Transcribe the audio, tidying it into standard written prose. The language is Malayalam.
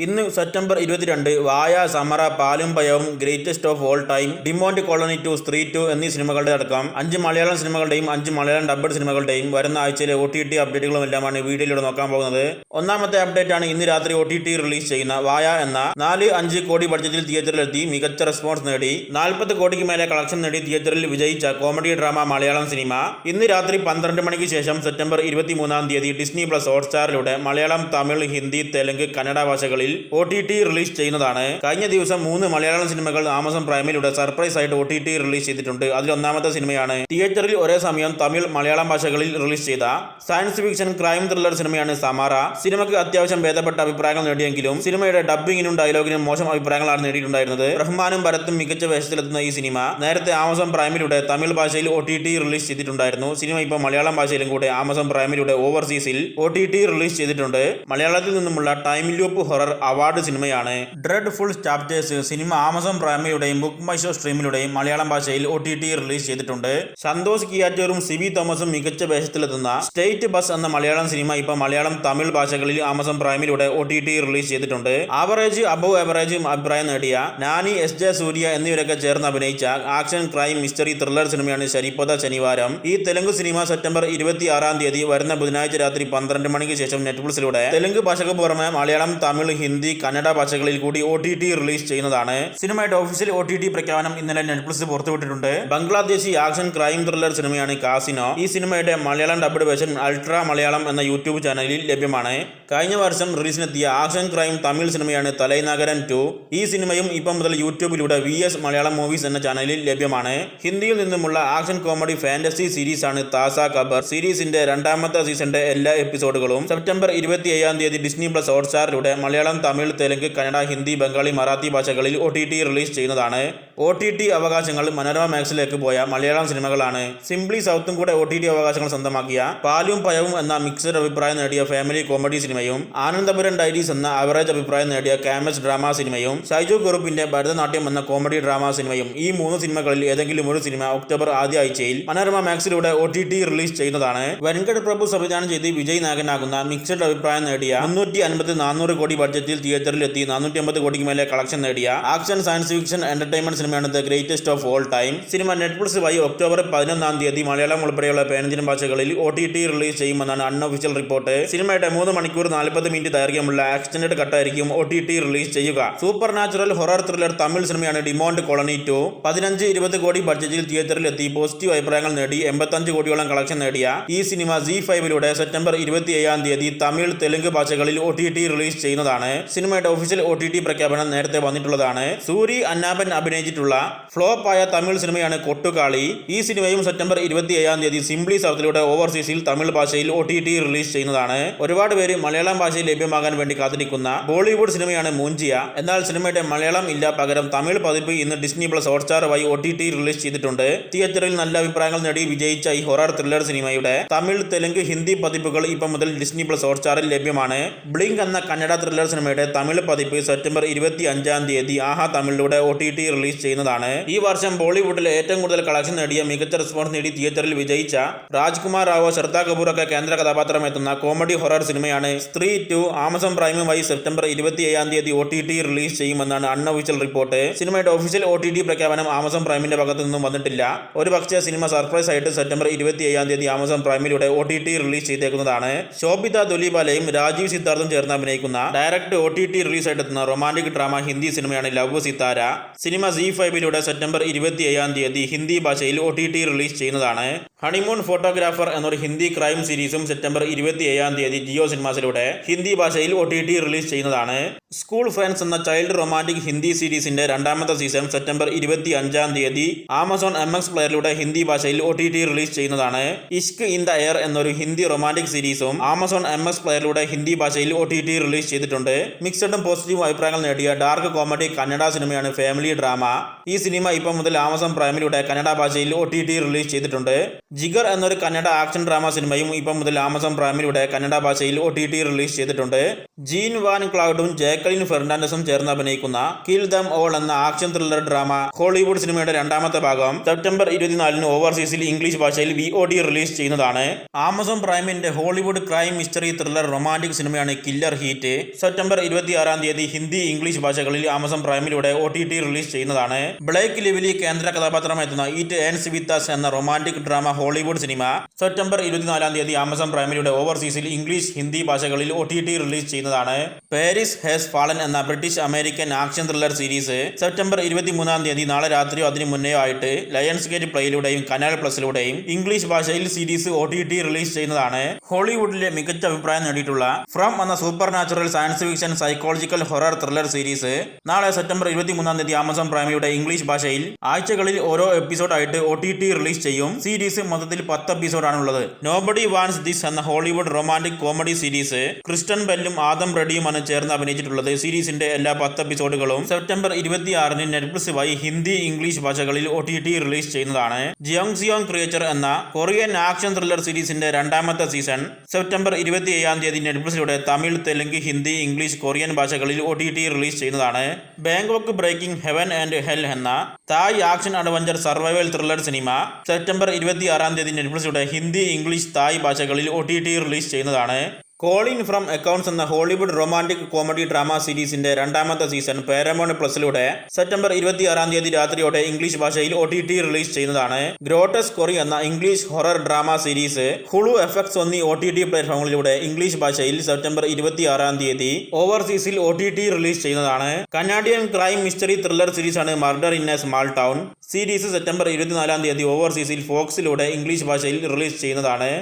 ഇന്ന് സെപ്റ്റംബർ 22 വായ, സമറ, പാലും പയവും, greatest of all time, Demonte colony 2, Stree 2 എന്നീ സിനിമകളുടെ അടക്കം 5 മലയാളം സിനിമകളുടെയും 5 മലയാളം ഡബ്ബഡ് സിനിമകളുടെയും വരുന്ന ആഴ്ചയിലെ OTT അപ്ഡേറ്റുകളും എല്ലാമാണ് വീഡിയോയിലൂടെ നോക്കാൻ പോകുന്നത്. ഒന്നാമത്തെ അപ്ഡേറ്റ് ആണ് ഇന്ന് രാത്രി OTT റിലീസ് ചെയ്യുന്ന വായ എന്ന 4-5 കോടി ബഡ്ജറ്റിൽ തിയേറ്ററിലെത്തി മികച്ച റെസ്പോൺസ് നേടി 40 കോടിക്ക് മേലെ കളക്ഷൻ നേടി തിയേറ്ററിൽ വിജയിച്ച കോമഡി ഡ്രാമ മലയാളം സിനിമ ഇന്ന് രാത്രി 12 മണിക്ക് ശേഷം സെപ്റ്റംബർ 23 ഡിസ്നി പ്ലസ് ഹോട്ട്സ്റ്റാറിലൂടെ മലയാളം, തമിഴ്, ഹിന്ദി, തെലുങ്ക്, കന്നഡ ഭാഷകളിൽ OTT റിലീസ് ചെയ്യുന്നതാണ്. കഴിഞ്ഞ ദിവസം 3 മലയാളം സിനിമകൾ ആമസോൺ പ്രൈമിലൂടെ സർപ്രൈസ് ആയിട്ട് OTT റിലീസ് ചെയ്തിട്ടുണ്ട്. അതിൽ ഒന്നാമത്തെ സിനിമയാണ് തിയേറ്ററിൽ ഒരേ സമയം തമിഴ്, മലയാളം ഭാഷകളിൽ റിലീസ് ചെയ്ത സയൻസ് ഫിക്ഷൻ ക്രൈം ത്രില്ലർ സിനിമയാണ് സമറ. സിനിമയ്ക്ക് അത്യാവശ്യം ഭേദപ്പെട്ട അഭിപ്രായങ്ങൾ നേടിയെങ്കിലും സിനിമയുടെ ഡബ്ബിങ്ങിനും ഡയലോഗിനും മോശം അഭിപ്രായങ്ങളാണ് നേടിയിട്ടുണ്ടായിരുന്നത്. റഹ്മാനും ഭരത്തും മികച്ച വേഷത്തിലെത്തുന്ന ഈ സിനിമ നേരത്തെ ആമസോൺ പ്രൈമിലൂടെ തമിഴ് ഭാഷയിൽ OTT റിലീസ് ചെയ്തിട്ടുണ്ടായിരുന്നു. സിനിമ ഇപ്പോൾ മലയാളം ഭാഷയിലും കൂടെ ആമസോൺ പ്രൈമിലൂടെ ഓവർസീസിൽ OTT റിലീസ് ചെയ്തിട്ടുണ്ട്. മലയാളത്തിൽ നിന്നുമുള്ള ടൈം ലൂപ്പ് ഹൊറർ അവാർഡ് സിനിമയാണ് ഡ്രെഡ് ഫുൾ ചാപ്റ്റേഴ്സ്. സിനിമ ആമസോൺ പ്രൈമിലൂടെയും ബുക്ക് മൈ ഷോ സ്ട്രീമിലൂടെയും മലയാളം ഭാഷയിൽ OTT റിലീസ് ചെയ്തിട്ടുണ്ട്. സന്തോഷ് കിയാറ്റോറും സിബി തോമസും മികച്ച വേഷത്തിലെത്തുന്ന സ്റ്റേറ്റ് ബസ് എന്ന മലയാളം സിനിമ ഇപ്പോൾ മലയാളം, തമിഴ് ഭാഷകളിൽ ആമസോൺ പ്രൈമിലൂടെ OTT റിലീസ് ചെയ്തിട്ടുണ്ട്. ആവറേജ്, അബവ് ആവറേജ് അഭിപ്രായം നേടിയ നാനി, SJ സൂര്യ എന്നിവരൊക്കെ ചേർന്ന് അഭിനയിച്ച ആക്ഷൻ, ക്രൈം, മിസ്റ്ററി, ത്രില്ലർ സിനിമയാണ് ശരിപ്പത ശനിവാരം. ഈ തെലുങ്ക് സിനിമ സെപ്റ്റംബർ 26 വരുന്ന ബുധനാഴ്ച രാത്രി 12 മണിക്ക് ശേഷം നെറ്റ്ഫ്ലിക്സിലൂടെ തെലുങ്ക് ഭാഷയ്ക്ക് പുറമെ മലയാളം, തമിഴ്, ഹിന്ദി, കന്നഡ ഭാഷകളിൽ കൂടി OTT റിലീസ് ചെയ്യുന്നതാണ്. സിനിമയുടെ ഒഫീഷ്യൽ OTT പ്രഖ്യാപനം ഇന്നലെ നെറ്റ്ഫ്ലിക്സ് പുറത്തുവിട്ടിട്ടുണ്ട്. ബംഗ്ലാദേശി ആക്ഷൻ ക്രൈം ത്രില്ലർ സിനിമയാണ് കാസിനോ. ഈ സിനിമയുടെ Malayalam dubbed version ultra Malayalam എന്ന യൂട്യൂബ് ചാനലിൽ ലഭ്യമാണ്. കഴിഞ്ഞ വർഷം റിലീസിനെത്തിയ ആക്ഷൻ ക്രൈം തമിഴ് സിനിമയാണ് തലൈനഗരൻ 2. ഈ സിനിമയും ഇപ്പം മുതൽ യൂട്യൂബിലൂടെ VS മലയാളം മൂവീസ് എന്ന ചാനലിൽ ലഭ്യമാണ്. ഹിന്ദിയിൽ നിന്നുമുള്ള ആക്ഷൻ കോമഡി ഫാന്റസി സീരീസ് ആണ് താസ ഖബർ. സീരീസിന്റെ രണ്ടാമത്തെ സീസണിന്റെ എല്ലാ എപ്പിസോഡുകളും സെപ്റ്റംബർ 27 ഡിസ്നി പ്ലസ് ഹോട്ട്സ്റ്റാറിലൂടെ മലയാളം, തമിഴ്, തെലുങ്ക്, കന്നഡ, ഹിന്ദി, ബംഗാളി, മറാത്തി ഭാഷകളിൽ OTT റിലീസ് ചെയ്യുന്നതാണ്. OTT അവകാശങ്ങൾ മനോരമ മാക്സിലേക്ക് പോയ മലയാളം സിനിമകളാണ്. സിംപ്ലി സൗത്തും കൂടെ OTT അവകാശങ്ങൾ സ്വന്തമാക്കിയ പാലും പയവും എന്ന മിക്സഡ് അഭിപ്രായം നേടിയ ഫാമിലി കോമഡി സിനിമയും ആനന്ദപുരം ഡയറീസ് എന്ന ആവറേജ് അഭിപ്രായം നേടിയ കാമസ് ഡ്രാമ സിനിമയും ഷൈജു കുറുപ്പിന്റെ ഭരതനാട്യം എന്ന കോമഡി ഡ്രാമ സിനിമയും ഈ 3 സിനിമകളിൽ ഏതെങ്കിലും ഒരു സിനിമ ഒക്ടോബർ ആദ്യ ആഴ്ചയിൽ മനോരമ മാക്സിലൂടെ OTT റിലീസ് ചെയ്യുന്നതാണ്. വെങ്കട് പ്രഭു സംവിധാനം ചെയ്ത് വിജയ് നായകനാകുന്ന മിക്സഡ് അഭിപ്രായം നേടിയ 350-400 കോടി ബഡ്ജറ്റിൽ തിയേറ്ററിൽ എത്തി 450 കോടിക്ക് മേലെ കളക്ഷൻ നേടിയ ആക്ഷൻ സയൻസ് ഫിക്ഷൻ എന്റർടൈൻമെന്റ് സിനിമയാണ് the greatest of all time. Cinema Netflix വഴി ഒക്ടോബർ 11 മലയാളം ഉൾപ്പെടെയുള്ള പേനഞ്ചിനും ഭാഷകളിൽ OTT റിലീസ് ചെയ്യുമെന്നാണ് അൺഒഫീഷ്യൽ റിപ്പോർട്ട്. സിനിമയുടെ 3 മണിക്കൂർ 40 മിനിറ്റ് ദൈർഘ്യമുള്ള എക്സ്റ്റൻഡഡ് കട്ടായിരിക്കും OTT റിലീസ് ചെയ്യുക. Super natural horror thriller Tamil സിനിമയാണ് ഡിമോണ്ട് കോളനി 2. 15-20 കോടി ബഡ്ജറ്റിൽ തിയേറ്ററിൽ എത്തി പോസിറ്റീവ് അഭിപ്രായങ്ങൾ നേടി 85 കോടിയോളം കളക്ഷൻ നേടിയ ഈ സിനിമ ZEE5ലൂടെ സെപ്റ്റംബർ 27 തമിഴ്, തെലുങ്ക് ഭാഷകളിൽ OTT റിലീസ് ചെയ്യുന്നതാണ്. സിനിമയുടെ ഒഫീഷ്യൽ OTT പ്രഖ്യാപനം നേരത്തെ വന്നിട്ടുള്ളതാണ്. സൂരി അന്നാപ്പൻ അഭിനയിച്ചിട്ടുള്ള ഫ്ലോപ്പ് ആയ തമിഴ് സിനിമയാണ് കൊട്ടുകാളി. ഈ സിനിമയും സെപ്റ്റംബർ 27 സിംപ്ലി സൗത്തിലൂടെ ഓവർസീസിൽ തമിഴ് ഭാഷയിൽ OTT റിലീസ് ചെയ്യുന്നതാണ്. ഒരുപാട് പേര് മലയാളം ഭാഷയിൽ ലഭ്യമാകാൻ വേണ്ടി കാത്തിരിക്കുന്ന ബോളിവുഡ് സിനിമയാണ് മൂഞ്ചിയ. എന്നാൽ സിനിമയുടെ മലയാളം ഇല്ല, പകരം തമിഴ് പതിപ്പ് ഇന്ന് ഡിസ്നി പ്ലസ് ഹോട്ട്സ്റ്റാർ വഴി OTT റിലീസ് ചെയ്തിട്ടുണ്ട്. തിയേറ്ററിൽ നല്ല അഭിപ്രായങ്ങൾ നേടി വിജയിച്ച ഈ ഹൊറർ ത്രില്ലർ സിനിമയുടെ തമിഴ്, തെലുങ്ക്, ഹിന്ദി പതിപ്പുകൾ ഇപ്പം മുതൽ ഡിസ്നി പ്ലസ് ഹോട്ട്സ്റ്റാറിൽ ലഭ്യമാണ്. ബ്ലിങ്ക് എന്ന കന്നഡ ത്രില്ലർ സിനിമയുടെ തമിഴ് പതിപ്പ് സെപ്റ്റംബർ 25 ആഹാ തമിഴിലൂടെ OTT റിലീസ് ചെയ്യുന്നതാണ്. ഈ വർഷം ബോളിവുഡിൽ ഏറ്റവും കൂടുതൽ കളക്ഷൻ നേടിയ, മികച്ച റെസ്പോൺസ് നേടി തിയേറ്ററിൽ വിജയിച്ച രാജ്കുമാർ റാവോ, ശ്രദ്ധ കപൂർ ഒക്കെ കേന്ദ്ര കഥാപാത്രം എത്തുന്ന കോമഡി ഹൊറർ സിനിമയാണ് സ്ത്രീ 2. ആമസോൺ പ്രൈം വഴി സെപ്റ്റംബർ 27 OTT റിലീസ് ചെയ്യുമെന്നാണ് അൺഒഫീഷ്യൽ റിപ്പോർട്ട്. സിനിമയുടെ ഒഫീഷ്യൽ OTT പ്രഖ്യാപനം ആമസോൺ പ്രൈമിന്റെ ഭാഗത്തു നിന്നും വന്നിട്ടില്ല. ഒരു പക്ഷേ സിനിമ സർപ്രൈസ് ആയിട്ട് സെപ്റ്റംബർ 27 ആമസോൺ പ്രൈമിലൂടെ OTT റിലീസ് ചെയ്തേക്കുന്നതാണ്. ശോഭിത ദുലിപാലയും രാജീവ് സിദ്ധാർത്ഥും ചേർന്ന് അഭിനയിക്കുന്ന ഡയറക്റ്റ് OTT റിലീസ് ആയിട്ടെത്തുന്ന റൊമാന്റിക് ഡ്രാമ ഹിന്ദി സിനിമയാണ് ലവ് സിത്താര. സിനിമ ZEE5ലൂടെ സെപ്റ്റംബർ 27 ഹിന്ദി ഭാഷയിൽ OTT റിലീസ് ചെയ്യുന്നതാണ്. ഹണിമൂൺ ഫോട്ടോഗ്രാഫർ എന്നൊരു ഹിന്ദി ക്രൈം സീരീസും സെപ്റ്റംബർ 27 ജിയോ സിനിമാസിലൂടെ ഹിന്ദി ഭാഷയിൽ OTT റിലീസ് ചെയ്യുന്നതാണ്. സ്കൂൾ ഫ്രണ്ട്സ് എന്ന ചൈൽഡ് റൊമാന്റിക് ഹിന്ദി സീരീസിന്റെ രണ്ടാമത്തെ സീസൺ സെപ്റ്റംബർ 25 ആമസോൺ MX പ്ലെയറിലൂടെ ഹിന്ദി ഭാഷയിൽ OTT റിലീസ് ചെയ്യുന്നതാണ്. ഇഷ്ക് ഇൻ ദ എയർ എന്നൊരു ഹിന്ദി റൊമാന്റിക് സീരീസും ആമസോൺ MX പ്ലെയറിലൂടെ ഹിന്ദി ഭാഷയിൽ OTT റിലീസ് ചെയ്തിട്ടുണ്ട്. മിക്സഡും പോസിറ്റീവും അഭിപ്രായങ്ങൾ നേടിയ ഡാർക്ക് കോമഡി കന്നഡ സിനിമയാണ് ഫാമിലി ഡ്രാമ. ഈ സിനിമ ഇപ്പം മുതൽ ആമസോൺ പ്രൈമിലൂടെ കന്നഡ ഭാഷയിൽ OTT റിലീസ് ചെയ്തിട്ടുണ്ട്. ജിഗർ എന്നൊരു കന്നഡ ആക്ഷൻ ഡ്രാമ സിനിമയും ഇപ്പം മുതൽ ആമസോൺ പ്രൈമിലൂടെ കന്നഡ ഭാഷയിൽ OTT റിലീസ് ചെയ്തിട്ടുണ്ട്. ജീൻ വാൻ ക്ലൗഡും ജാക്വലിൻ ഫെർണാണ്ടസും ചേർന്ന് അഭിനയിക്കുന്ന കിൽ ദം ഓൾ എന്ന ആക്ഷൻ ത്രില്ലർ ഡ്രാമ ഹോളിവുഡ് സിനിമയുടെ രണ്ടാമത്തെ ഭാഗം സെപ്റ്റംബർ 24 ഓവർസീസിൽ ഇംഗ്ലീഷ് ഭാഷയിൽ VOD റിലീസ് ചെയ്യുന്നതാണ്. ആമസോൺ പ്രൈമിന്റെ Hollywood crime mystery thriller romantic സിനിമയാണ് killer heat. September 26 Hindi English ഭാഷകളിൽ ആമസോൺ പ്രൈമിലൂടെ OTT റിലീസ് ചെയ്യുന്നതാണ്. ബ്ലേക്ക് ലിവ്ലി കേന്ദ്ര കഥാപാത്രമെത്തുന്ന ഇറ്റ് എൻഡ്സ് വിത്ത് അസ് എന്ന romantic drama Hollywood cinema September 24 Amazon പ്രൈമിലൂടെ ഓവർസീസിൽ ഇംഗ്ലീഷ് ഹിന്ദി ഭാഷകളിൽ OTT റിലീസ് ചെയ്യുന്നതാണ്. പാരീസ് ഹാസ് ഫാളൻ എന്ന British American action thriller series September 23 നാളെ രാത്രിയോ അതിനു മുന്നേ ആയിട്ട് ലയൺസ് ഗേറ്റ് പ്ലേയിലൂടെയും കനാൽ പ്ലസിലൂടെയും ഇംഗ്ലീഷ് ഭാഷയിൽ സീരീസ് OTT റിലീസ് ചെയ്യുന്നതാണ്. ഹോളിവുഡിലെ മികച്ച അഭിപ്രായം നേടിയിട്ടുള്ള ഫ്രം എന്ന super natural science fiction psychological horror thriller series നാളെ സെപ്റ്റംബർ 23 ആമസോൺ പ്രൈമിലൂടെ ഇംഗ്ലീഷ് ഭാഷയിൽ ആഴ്ചകളിൽ ഓരോ എപ്പിസോഡ് ആയിട്ട് OTT റിലീസ് ചെയ്യും. സീരീസ് മൊത്തത്തിൽ 10 എപ്പിസോഡാണുള്ളത്. നോബഡി വാണ്ട്സ് ദിസ് എന്ന Hollywood romantic comedy series Kristen ബെല്ലും ആദം റെഡിയുമാണ് ചേർന്ന് അഭിനയിച്ചിട്ടുള്ളത്. സീരീസിന്റെ എല്ലാ 10 എപ്പിസോഡുകളും സെപ്റ്റംബർ 26 നെറ്റ്ഫ്ലിക്സ് വഴി ഹിന്ദി ഇംഗ്ലീഷ് ഭാഷകളിൽ OTT റിലീസ് ചെയ്യുന്നതാണ്. ജിയോങ് സിയോങ് ക്രിയേച്ചർ എന്ന കൊറിയൻ ആക്ഷൻ ത്രില്ലർ സീരീസിന്റെ രണ്ടാമത്തെ സീസൺ സെപ്റ്റംബർ 27 നെറ്റ്ഫ്ലിക്സിലൂടെ തമിഴ്, തെലുങ്ക്, ഹിന്ദി, ഇംഗ്ലീഷ്, കൊറിയൻ ഭാഷകളിൽ OTT റിലീസ് ചെയ്യുന്നതാണ്. Bangkok breaking heaven and hell എന്ന Thai action adventure survival thriller സിനിമ സെപ്റ്റംബർ 26 നെറ്റ്ഫ്ലിക്സിലൂടെ ഹിന്ദി, ഇംഗ്ലീഷ്, തായ് ഭാഷകളിൽ OTT റിലീസ് ചെയ്യുന്നതാണ്. കോളിൻ ഫ്രം അക്കൗണ്ട്സ് എന്ന ഹോളിവുഡ് റൊമാന്റിക് കോമഡി ഡ്രാമ സീരീസിന്റെ രണ്ടാമത്തെ സീസൺ പാരമൗണ്ട് പ്ലസിലൂടെ സെപ്റ്റംബർ 26 രാത്രിയോടെ ഇംഗ്ലീഷ് ഭാഷയിൽ OTT റിലീസ് ചെയ്യുന്നതാണ്. ഗ്രോട്ടസ് കൊറി എന്ന English horror drama series Hulu FX എന്നീ OTT പ്ലാറ്റ്ഫോമുകളിലൂടെ ഇംഗ്ലീഷ് ഭാഷയിൽ സെപ്റ്റംബർ 26 ഓവർസീസിൽ OTT റിലീസ് ചെയ്യുന്നതാണ്. കനാഡിയൻ ക്രൈം മിസ്റ്ററി ത്രില്ലർ സീരീസാണ് murder in a small town. Series September 24 ഓവർസീസിൽ ഫോക്സിലൂടെ ഇംഗ്ലീഷ് ഭാഷയിൽ റിലീസ് ചെയ്യുന്നതാണ്.